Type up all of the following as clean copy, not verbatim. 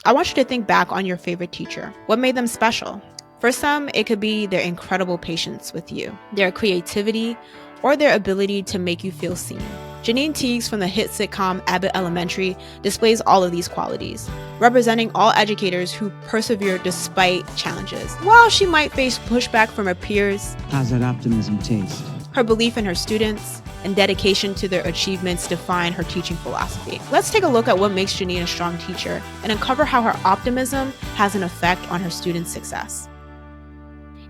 I want you to think back on your favorite teacher. What made them special? For some, it could be their incredible patience with you, their creativity, or their ability to make you feel seen. Janine Teagues from the hit sitcom Abbott Elementary displays all of these qualities, representing all educators who persevere despite challenges. While she might face pushback from her peers, how's that optimism taste? Her belief in her students and dedication to their achievements define her teaching philosophy. Let's take a look at what makes Janine a strong teacher and uncover how her optimism has an effect on her students' success.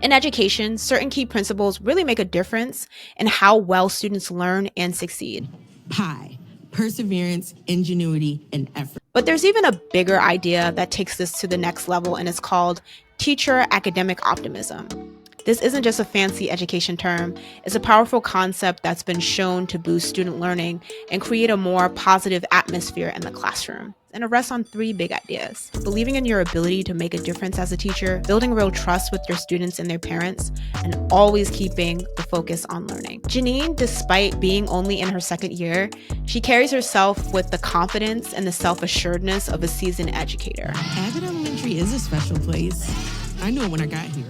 In education, certain key principles really make a difference in how well students learn and succeed. PI, perseverance, ingenuity, and effort. But there's even a bigger idea that takes this to the next level, and it's called teacher academic optimism. This isn't just a fancy education term. It's a powerful concept that's been shown to boost student learning and create a more positive atmosphere in the classroom. And it rests on 3 big ideas: believing in your ability to make a difference as a teacher, building real trust with your students and their parents, and always keeping the focus on learning. Janine, despite being only in her 2nd year, she carries herself with the confidence and the self-assuredness of a seasoned educator. Abbott Elementary is a special place. I knew it when I got here.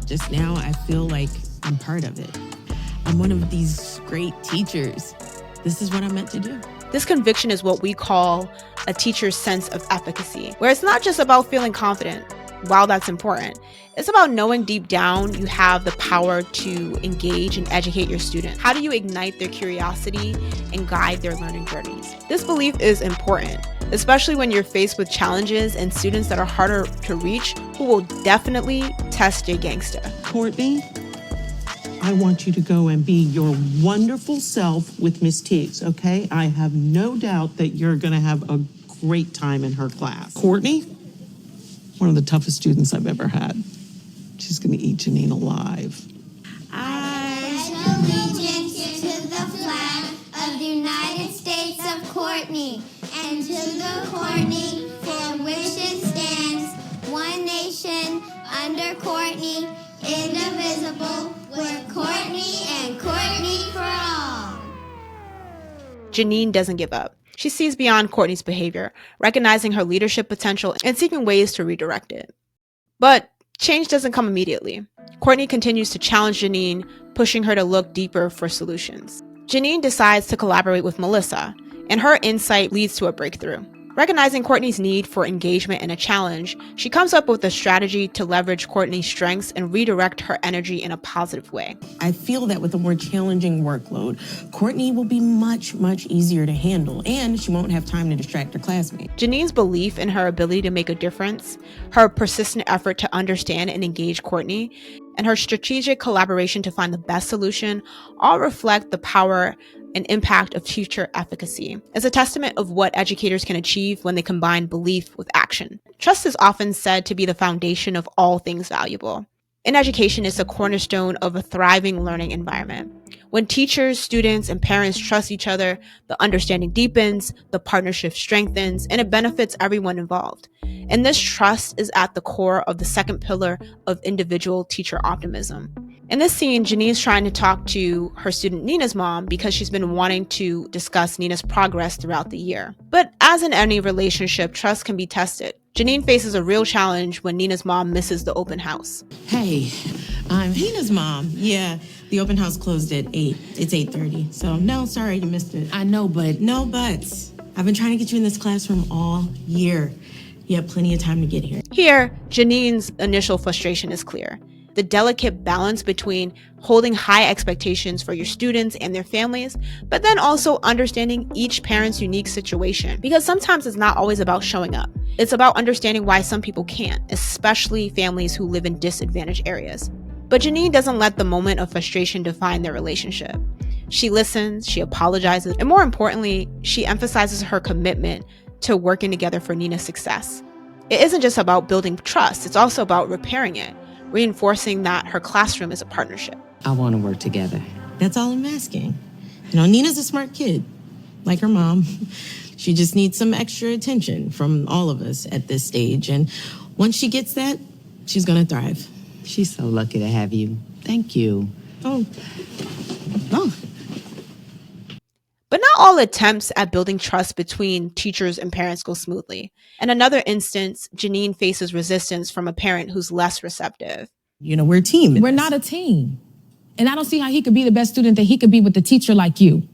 Just now, I feel like I'm part of it. I'm one of these great teachers. This is what I'm meant to do. This conviction is what we call a teacher's sense of efficacy, where it's not just about feeling confident. While that's important, it's about knowing deep down you have the power to engage and educate your students. How do you ignite their curiosity and guide their learning journeys? This belief is important, especially when you're faced with challenges and students that are harder to reach, who will definitely test your gangster. Courtney, I want you to go and be your wonderful self with Miss Teagues, okay? I have no doubt that you're going to have a great time in her class. Courtney, one of the toughest students I've ever had. She's going to eat Janine alive. I pledge allegiance to the flag of the United States of Courtney and to the Courtney for which it stands, one nation, under Courtney, indivisible, with Courtney and Courtney for all. Janine doesn't give up. She sees beyond Courtney's behavior, recognizing her leadership potential and seeking ways to redirect it. But change doesn't come immediately. Courtney continues to challenge Janine, pushing her to look deeper for solutions. Janine decides to collaborate with Melissa, and her insight leads to a breakthrough. Recognizing Courtney's need for engagement and a challenge, she comes up with a strategy to leverage Courtney's strengths and redirect her energy in a positive way. I feel that with a more challenging workload, Courtney will be much, much easier to handle, and she won't have time to distract her classmates. Janine's belief in her ability to make a difference, her persistent effort to understand and engage Courtney, and her strategic collaboration to find the best solution all reflect the power and impact of teacher efficacy. It's a testament of what educators can achieve when they combine belief with action. Trust is often said to be the foundation of all things valuable. In education, it's a cornerstone of a thriving learning environment. When teachers, students, and parents trust each other, the understanding deepens, the partnership strengthens, and it benefits everyone involved. And this trust is at the core of the 2nd pillar of individual teacher optimism. In this scene, Janine's trying to talk to her student Nina's mom because she's been wanting to discuss Nina's progress throughout the year. But as in any relationship, trust can be tested. Janine faces a real challenge when Nina's mom misses the open house. Hey, I'm Nina's mom. Yeah, the open house closed at 8. It's 8:30. So, no, sorry you missed it. I know, but no buts. I've been trying to get you in this classroom all year. You have plenty of time to get here. Here, Janine's initial frustration is clear. The delicate balance between holding high expectations for your students and their families, but then also understanding each parent's unique situation. Because sometimes it's not always about showing up. It's about understanding why some people can't, especially families who live in disadvantaged areas. But Janine doesn't let the moment of frustration define their relationship. She listens, she apologizes, and more importantly, she emphasizes her commitment to working together for Nina's success. It isn't just about building trust, it's also about repairing it, reinforcing that her classroom is a partnership. I want to work together. That's all I'm asking. You know, Nina's a smart kid, like her mom. She just needs some extra attention from all of us at this stage. And once she gets that, she's going to thrive. She's so lucky to have you. Thank you. Oh. But But not all attempts at building trust between teachers and parents go smoothly. In another instance, Janine faces resistance from a parent who's less receptive. We're a team. We're not a team. And I don't see how he could be the best student that he could be with a teacher like you.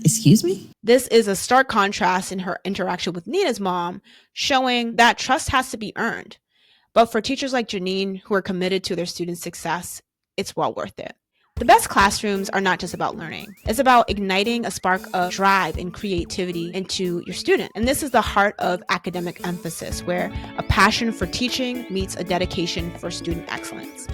Excuse me? This is a stark contrast in her interaction with Nina's mom, showing that trust has to be earned. But for teachers like Janine, who are committed to their students' success, it's well worth it. The best classrooms are not just about learning. It's about igniting a spark of drive and creativity into your student. And this is the heart of academic emphasis, where a passion for teaching meets a dedication for student excellence.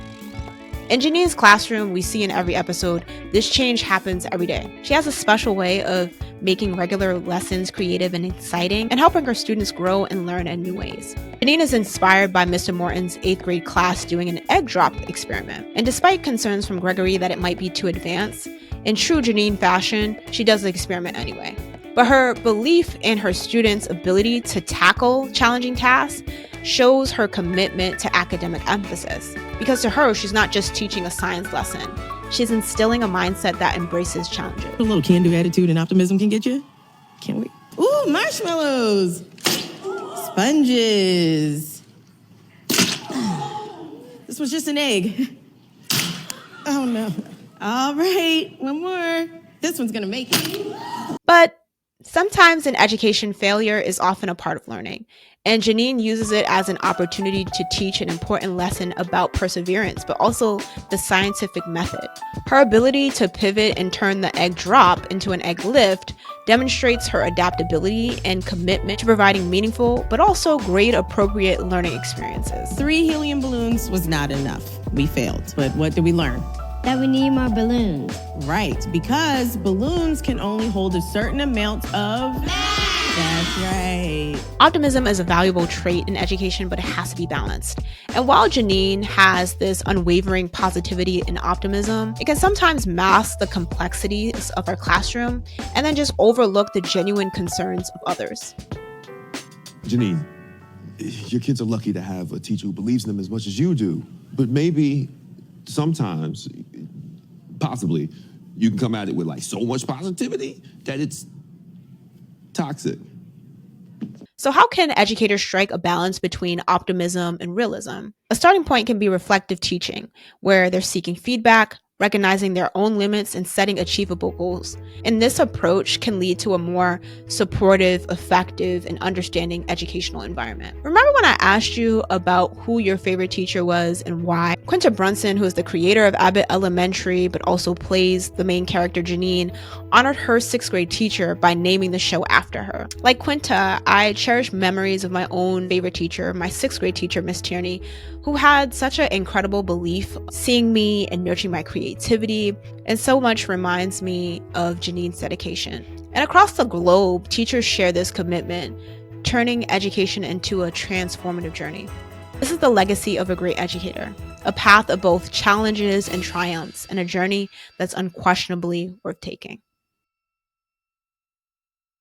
In Janine's classroom, we see in every episode, this change happens every day. She has a special way of making regular lessons creative and exciting and helping her students grow and learn in new ways. Janine is inspired by Mr. Morton's 8th grade class doing an egg drop experiment. And despite concerns from Gregory that it might be too advanced, in true Janine fashion, she does the experiment anyway. But her belief in her students' ability to tackle challenging tasks shows her commitment to academic emphasis. Because to her, she's not just teaching a science lesson. She's instilling a mindset that embraces challenges. A little can-do attitude and optimism can get you. Can't wait. Ooh, marshmallows. Sponges. This was just an egg. Oh, no. All right, one more. This one's gonna make it. But sometimes in education, failure is often a part of learning. And Janine uses it as an opportunity to teach an important lesson about perseverance, but also the scientific method. Her ability to pivot and turn the egg drop into an egg lift demonstrates her adaptability and commitment to providing meaningful, but also grade-appropriate learning experiences. 3 helium balloons was not enough. We failed. But what did we learn? That we need more balloons. Right, because balloons can only hold a certain amount of... That's right. Optimism is a valuable trait in education, but it has to be balanced. And while Janine has this unwavering positivity and optimism, it can sometimes mask the complexities of our classroom and then just overlook the genuine concerns of others. Janine, your kids are lucky to have a teacher who believes in them as much as you do. But maybe sometimes, possibly, you can come at it with like so much positivity that it's toxic. So how can educators strike a balance between optimism and realism? A starting point can be reflective teaching, where they're seeking feedback, recognizing their own limits, and setting achievable goals. And this approach can lead to a more supportive, effective, and understanding educational environment. Remember when I asked you about who your favorite teacher was and why? Quinta Brunson, who is the creator of Abbott Elementary, but also plays the main character Janine, honored her 6th grade teacher by naming the show after her. Like Quinta, I cherish memories of my own favorite teacher, my 6th grade teacher, Miss Tierney, who had such an incredible belief, seeing me and nurturing my creativity, and so much reminds me of Janine's dedication. And across the globe, teachers share this commitment, turning education into a transformative journey. This is the legacy of a great educator, a path of both challenges and triumphs, and a journey that's unquestionably worth taking.